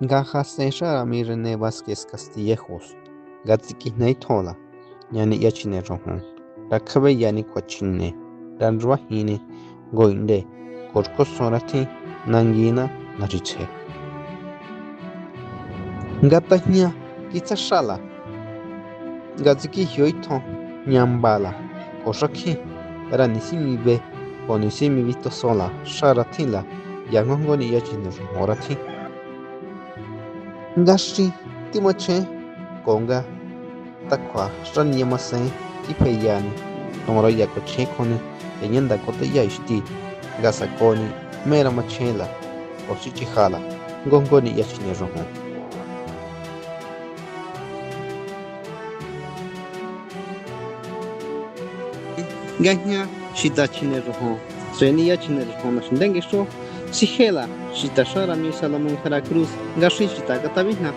Gaja Sesha mi René Vázquez Castillejos. Gatsiki Naitola. Yani Yachine Rohon. Rakabe Yani Quachine. Ranruahine. Goinde. Korko Sorati. Nangina Nariche. Gatahnia. Kitashala. Gatsiki Hyoito. Nyambala. Koshaki. Ranisimi be. Bonisimi Vito Sola. Sharatila. Yangongoni Yachine Morati. Gashi. Timoche. Conga. Takwa Shanyamase Kipeyani Tomoroya Kochekoni Yenda Koteya Ishti Gasakoni Mera Machela Oshichihala Gongoni Yachine Roho Ganya Shitachine Roho Treni Yachine Roho Shendengisho Sihela Shitashara Mi Salomon Cruz Gashi Shitaka Tabina